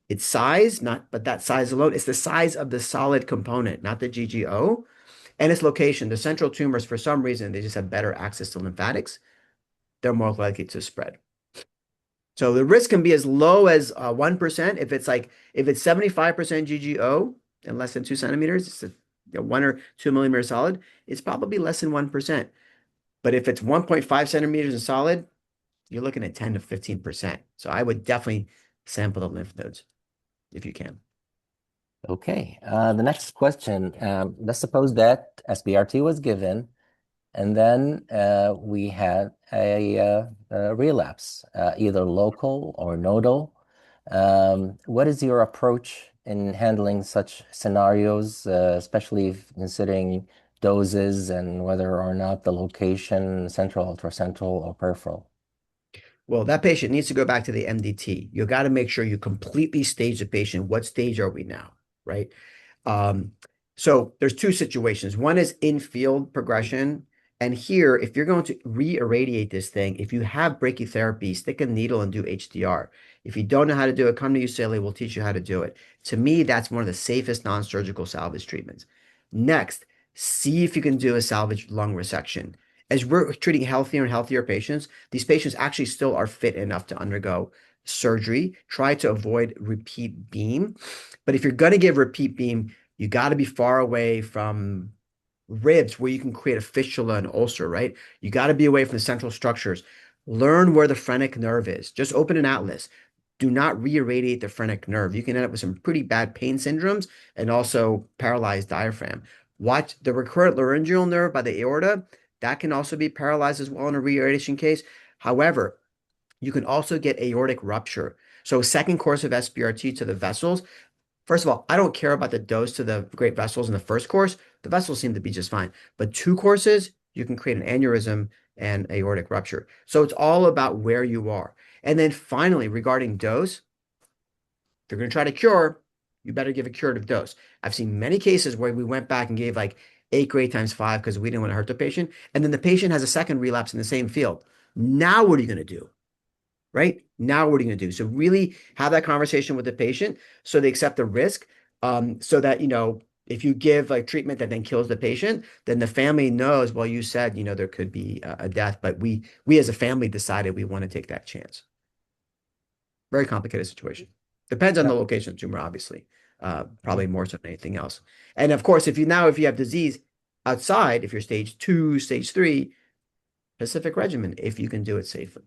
It's size, not but that size alone. It's the size of the solid component, not the GGO, and its location. The central tumors, for some reason, they just have better access to lymphatics. They're more likely to spread. So the risk can be as low as 1%. If it's 75% GGO and less than 2 centimeters, it's a 1 or 2 millimeter solid, it's probably less than 1%. But if it's 1.5 centimeters in solid, you're looking at 10 to 15%. So I would definitely sample the lymph nodes if you can. Okay. The next question. Let's suppose that SBRT was given, and then we had a relapse, either local or nodal. What is your approach in handling such scenarios, especially considering doses and whether or not the location, central, ultracentral, or peripheral? Well, that patient needs to go back to the MDT. You got to make sure you completely stage the patient. What stage are we now? Right. Um, so there's two situations. One is in-field progression. And here, if you're going to re-irradiate this thing, if you have brachytherapy, stick a needle and do HDR. If you don't know how to do it, come to UCLA, we'll teach you how to do it. To me, that's one of the safest non-surgical salvage treatments. Next, see if you can do a salvage lung resection. As we're treating healthier and healthier patients, these patients actually still are fit enough to undergo surgery. Try to avoid repeat beam. But if you're going to give repeat beam, you got to be far away from ribs where you can create a fistula and ulcer, right? You got to be away from the central structures. Learn where the phrenic nerve is. Just open an atlas. Do not re-irradiate the phrenic nerve. You can end up with some pretty bad pain syndromes and also paralyzed diaphragm. Watch the recurrent laryngeal nerve by the aorta. That can also be paralyzed as well in a re-irradiation case. However, you can also get aortic rupture. So second course of SBRT to the vessels. First of all, I don't care about the dose to the great vessels in the first course. The vessels seem to be just fine. But 2 courses, you can create an aneurysm and aortic rupture. So it's all about where you are. And then finally, regarding dose, if you're going to try to cure, you better give a curative dose. I've seen many cases where we went back and gave like 8 gray times 5 because we didn't want to hurt the patient. And then the patient has a second relapse in the same field. Now, what are you going to do? Right? Now, what are you going to do? So really have that conversation with the patient so they accept the risk, so that, if you give like treatment that then kills the patient, then the family knows, well, you said, there could be a death, but we as a family decided we want to take that chance. Very complicated situation. Depends on the location of the tumor, obviously, probably more so than anything else. And of course, if you have disease outside, if you're stage 2, stage 3, Pacific regimen, if you can do it safely.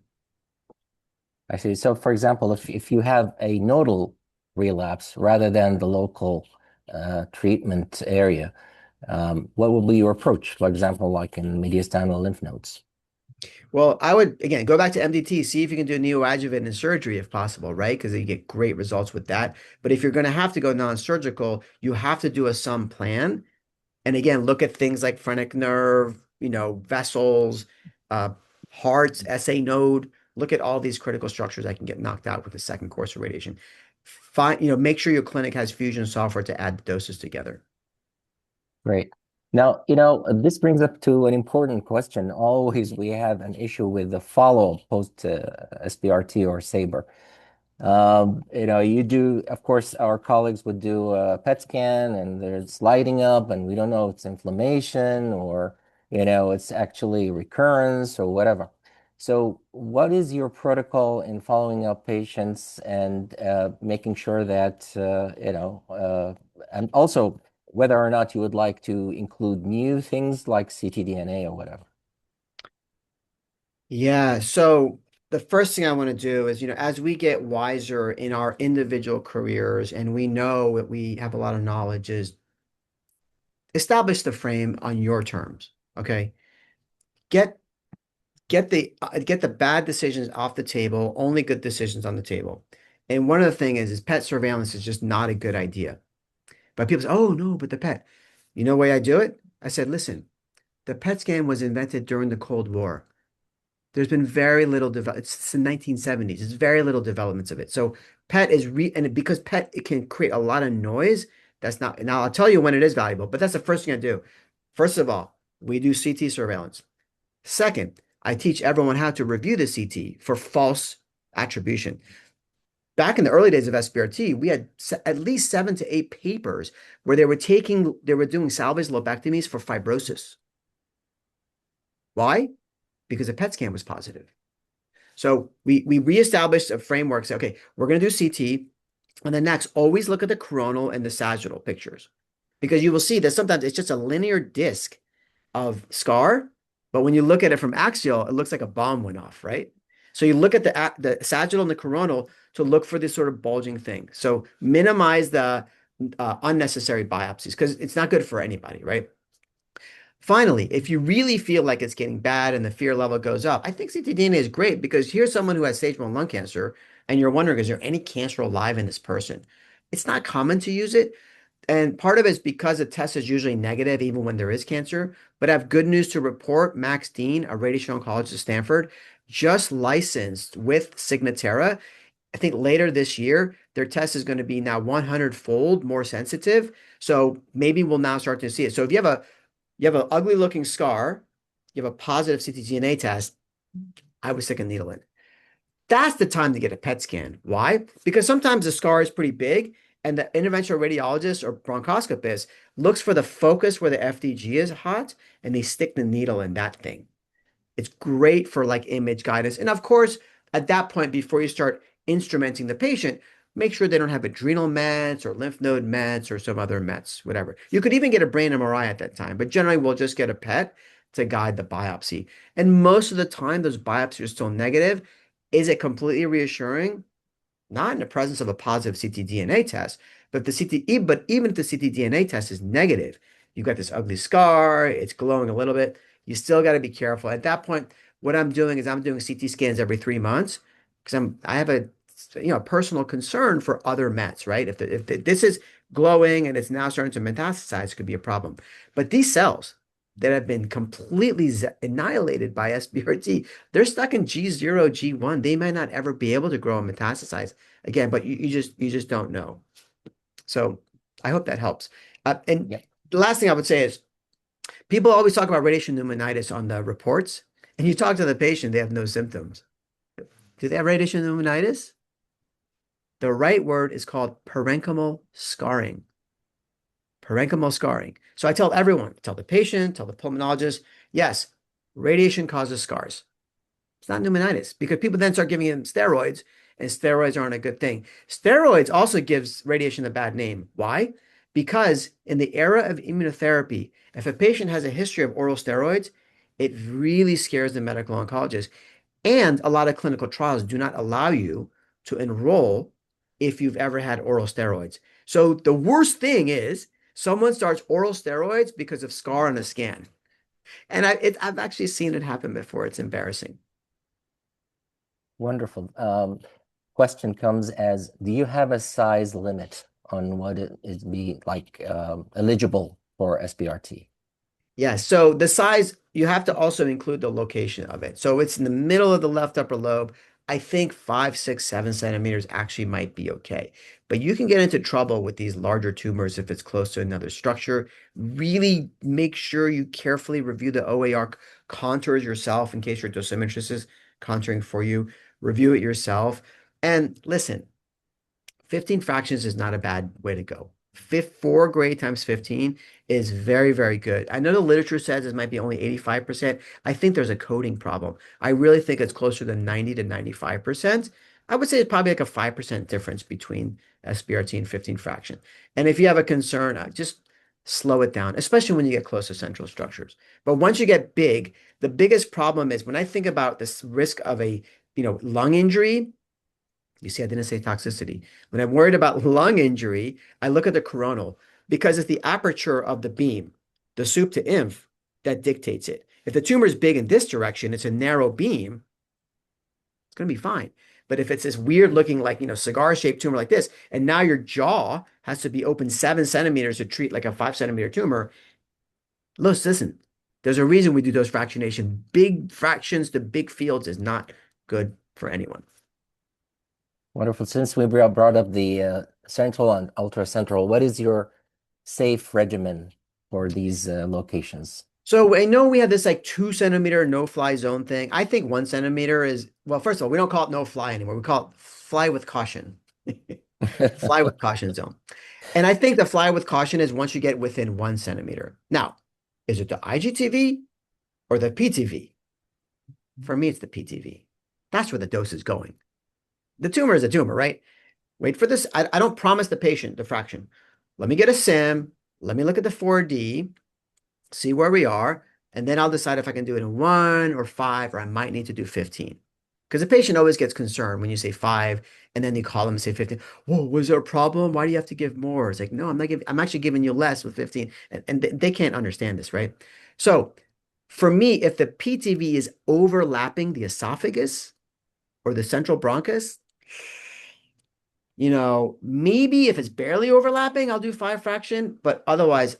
I see. So, for example, if you have a nodal relapse rather than the local treatment area, what will be your approach? For example, like in mediastinal lymph nodes. Well, I would again go back to MDT, see if you can do neoadjuvant in surgery if possible, right? Because you get great results with that. But if you're going to have to go non-surgical, you have to do a sum plan. And again, look at things like phrenic nerve, vessels, uh, hearts, SA node. Look at all these critical structures that can get knocked out with the second course of radiation. make sure your clinic has Fusion software to add the doses together. Great. Now, this brings up to an important question. Always we have an issue with the follow-up post SBRT or SABR. You do, of course, our colleagues would do a PET scan and there's lighting up, and we don't know if it's inflammation or, it's actually recurrence or whatever. So, what is your protocol in following up patients and making sure that, and also whether or not you would like to include new things like ctDNA or whatever? Yeah, so the first thing I want to do is, as we get wiser in our individual careers and we know that we have a lot of knowledge, is establish the frame on your terms. Okay. Get get the bad decisions off the table, only good decisions on the table. And one of the things is pet surveillance is just not a good idea. But people say, oh no, but the pet. You know the way I do it? I said, listen, the PET scan was invented during the Cold War. There's been very little develop. It's the 1970s. There's very little developments of it. So PET is because PET it can create a lot of noise. That's not. Now I'll tell you when it is valuable, but that's the first thing I do. First of all, we do CT surveillance. Second, I teach everyone how to review the CT for false attribution. Back in the early days of SBRT, we had at least 7 to 8 papers where they were doing salvage lobectomies for fibrosis. Why? Because a PET scan was positive. So we reestablished a framework. Say, okay, we're going to do CT, and then next, always look at the coronal and the sagittal pictures, because you will see that sometimes it's just a linear disc of scar, but when you look at it from axial, it looks like a bomb went off, right? So you look at the sagittal and the coronal to look for this sort of bulging thing. So minimize the unnecessary biopsies because it's not good for anybody, right? Finally, if you really feel like it's getting bad and the fear level goes up, I think ctDNA is great because here's someone who has stage 1 lung cancer, and you're wondering, is there any cancer alive in this person? It's not common to use it. And part of it is because the test is usually negative, even when there is cancer. But I have good news to report. Max Dean, a radiation oncologist at Stanford, just licensed with Signatera. I think later this year, their test is going to be now 100-fold more sensitive. So maybe we'll now start to see it. So if you have an ugly looking scar, you have a positive ctDNA test, I would stick a needle in. That's the time to get a PET scan. Why? Because sometimes the scar is pretty big and the interventional radiologist or bronchoscopist looks for the focus where the FDG is hot and they stick the needle in that thing. It's great for like image guidance. And of course, at that point, before you start instrumenting the patient, make sure they don't have adrenal mets or lymph node mets or some other mets, whatever. You could even get a brain MRI at that time, but generally we'll just get a PET to guide the biopsy. And most of the time, those biopsies are still negative. Is it completely reassuring? Not in the presence of a positive ctDNA test, but but even if the ctDNA test is negative, you've got this ugly scar, it's glowing a little bit, you still got to be careful. At that point, what I'm doing is I'm doing CT scans every 3 months because I have a personal concern for other Mets, right? This is glowing and it's now starting to metastasize, it could be a problem. But these cells that have been completely annihilated by SBRT, they're stuck in G0, G1. They might not ever be able to grow and metastasize again, but you just don't know. So I hope that helps. And Yep. the last thing I would say is people always talk about radiation pneumonitis on the reports, and you talk to the patient, they have no symptoms. Do they have radiation pneumonitis? The right word is called parenchymal scarring. Parenchymal scarring. So I tell everyone, tell the patient, tell the pulmonologist, yes, radiation causes scars. It's not pneumonitis because people then start giving him steroids, and steroids aren't a good thing. Steroids also gives radiation a bad name. Why? Because in the era of immunotherapy, if a patient has a history of oral steroids, it really scares the medical oncologist. And a lot of clinical trials do not allow you to enroll if you've ever had oral steroids. So the worst thing is someone starts oral steroids because of scar on a scan. And I've actually seen it happen before. It's embarrassing. Wonderful. Question comes as, do you have a size limit on what it is be like eligible for SBRT? Yeah, so the size, you have to also include the location of it. So it's in the middle of the left upper lobe. I think 5, 6, 7 centimeters actually might be okay. But you can get into trouble with these larger tumors if it's close to another structure. Really make sure you carefully review the OAR contours yourself in case your dosimetrist is contouring for you. Review it yourself. And listen, 15 fractions is not a bad way to go. 4 gray times 15 is very, very good. I know the literature says it might be only 85%. I think there's a coding problem. I really think it's closer to 90 to 95%. I would say it's probably like a 5% difference between SBRT and 15 fraction. And if you have a concern, just slow it down, especially when you get close to central structures. But once you get big, the biggest problem is when I think about this risk of a, lung injury. You see, I didn't say toxicity. When I'm worried about lung injury, I look at the coronal because it's the aperture of the beam, the soup to inf, that dictates it. If the tumor is big in this direction, it's a narrow beam, it's going to be fine. But if it's this weird looking, like, cigar-shaped tumor like this, and now your jaw has to be open 7 centimeters to treat like a 5 centimeter tumor, listen, there's a reason we do dose fractionation. Big fractions to big fields is not good for anyone. Wonderful. Since we brought up the central and ultra-central, what is your safe regimen for these locations? So I know we have this like 2 centimeter no-fly zone thing. I think 1 centimeter is, well, first of all, we don't call it no fly anymore. We call it fly with caution. Fly with caution zone. And I think the fly with caution is once you get within 1 centimeter. Now, is it the IGTV or the PTV? For me, it's the PTV. That's where the dose is going. The tumor is a tumor, right? Wait for this. I don't promise the patient the fraction. Let me get a sim. Let me look at the 4D, see where we are, and then I'll decide if I can do it in 1 or 5, or I might need to do 15. Because the patient always gets concerned when you say 5, and then you call them and say 15. Whoa, was there a problem? Why do you have to give more? It's like, no, I'm not giving, I'm actually giving you less with 15. And they can't understand this, right? So for me, if the PTV is overlapping the esophagus or the central bronchus, maybe if it's barely overlapping, I'll do 5 fraction, but otherwise,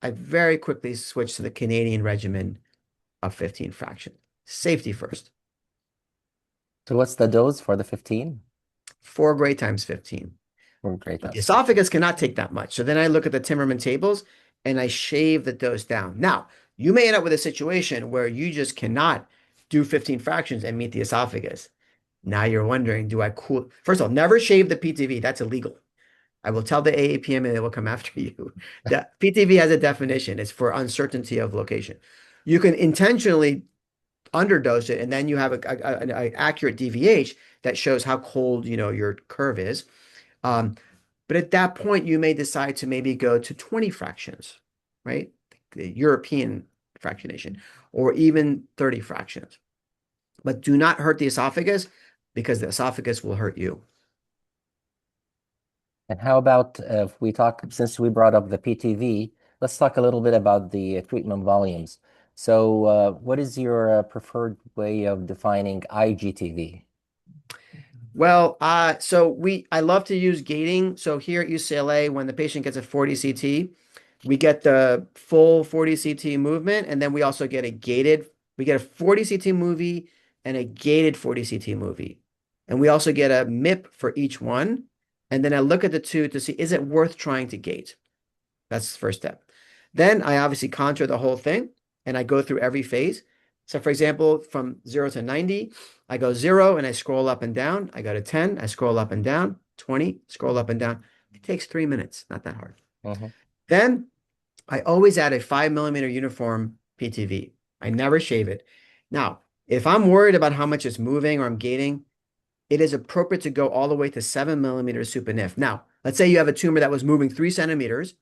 I very quickly switch to the Canadian regimen of 15 fraction. Safety first. So what's the dose for the 15? 4 gray times 15. Oh, great, But the that's 15. esophagus cannot take that much. So then I look at the Timmerman tables and I shave the dose down. Now, you may end up with a situation where you just cannot do 15 fractions and meet the esophagus. Now you're wondering, do I cool? First of all, never shave the PTV. That's illegal. I will tell the AAPM and they will come after you. The PTV has a definition. It's for uncertainty of location. You can intentionally underdose it, and then you have an accurate DVH that shows how cold, your curve is. But at that point, you may decide to maybe go to 20 fractions, right? The European fractionation, or even 30 fractions. But do not hurt the esophagus because the esophagus will hurt you. And how about if we talk, since we brought up the PTV, let's talk a little bit about the treatment volumes. So what is your preferred way of defining IGTV? Well, I love to use gating. So here at UCLA, when the patient gets a 40 CT, we get the full 40 CT movement, and then we also get we get a 40 CT movie and a gated 40 CT movie. And we also get a MIP for each one. And then I look at the two to see, is it worth trying to gate? That's the first step. Then I obviously contour the whole thing and I go through every phase. So for example, from 0 to 90, I go 0 and I scroll up and down. I go to 10, I scroll up and down, 20, scroll up and down. It takes 3 minutes, not that hard. Mhm. Then I always add a 5 millimeter uniform PTV. I never shave it. Now, if I'm worried about how much it's moving or I'm gating, it is appropriate to go all the way to 7 millimeters supinif. Now, let's say you have a tumor that was moving 3 centimeters,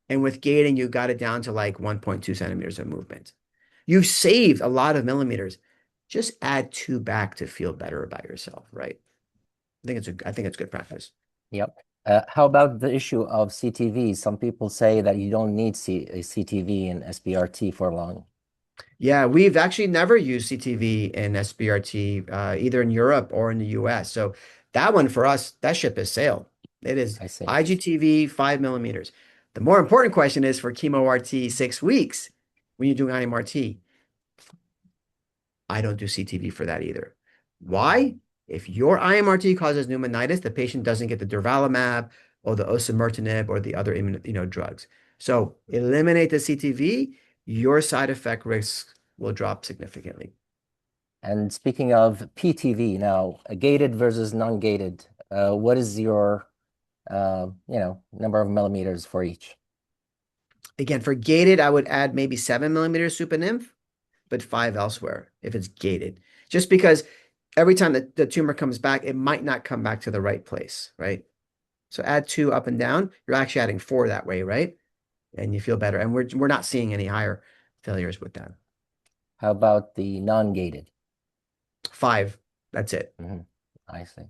and with gating, you got it down to like 1.2 centimeters of movement. You've saved a lot of millimeters. Just add 2 back to feel better about yourself, right? I think it's good practice. Yep. How about the issue of CTV? Some people say that you don't need a CTV in SBRT for long. Yeah, we've actually never used CTV in SBRT, either in Europe or in the US. So that one for us, that ship has sailed. It is I see. IGTV 5 millimeters. The more important question is for chemo RT 6 weeks when you're doing IMRT. I don't do CTV for that either. Why? If your IMRT causes pneumonitis, the patient doesn't get the durvalumab or the osimertinib or the other drugs. So eliminate the CTV, your side effect risks will drop significantly. And speaking of PTV now, gated versus non-gated, what is your number of millimeters for each? Again, for gated, I would add maybe 7 millimeters supinimph, but 5 elsewhere if it's gated. Just because every time the tumor comes back, it might not come back to the right place, right? So add 2 up and down. You're actually adding 4 that way, right? And you feel better. And we're not seeing any higher failures with that. How about the non-gated? 5, that's it. I see.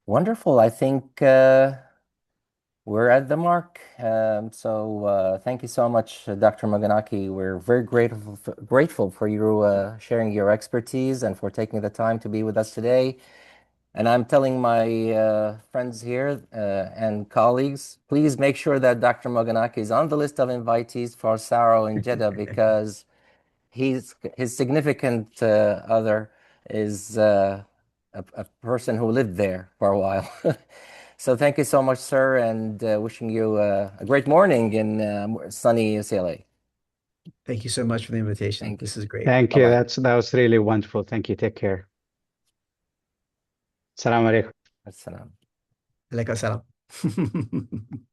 Wonderful. I think we're at the mark. Thank you so much, Dr. Maganaki. We're very grateful for you sharing your expertise and for taking the time to be with us today. And I'm telling my friends here and colleagues, please make sure that Dr. Maganaki is on the list of invitees for Saro in Jeddah because his significant other is a person who lived there for a while. So thank you so much, sir, and wishing you a great morning in sunny UCLA. Thank you so much for the invitation. Thank you. This is great. Thank you. Bye-bye. That was really wonderful. Thank you. Take care. Salam alaikum. Assalam. Alaikum salam.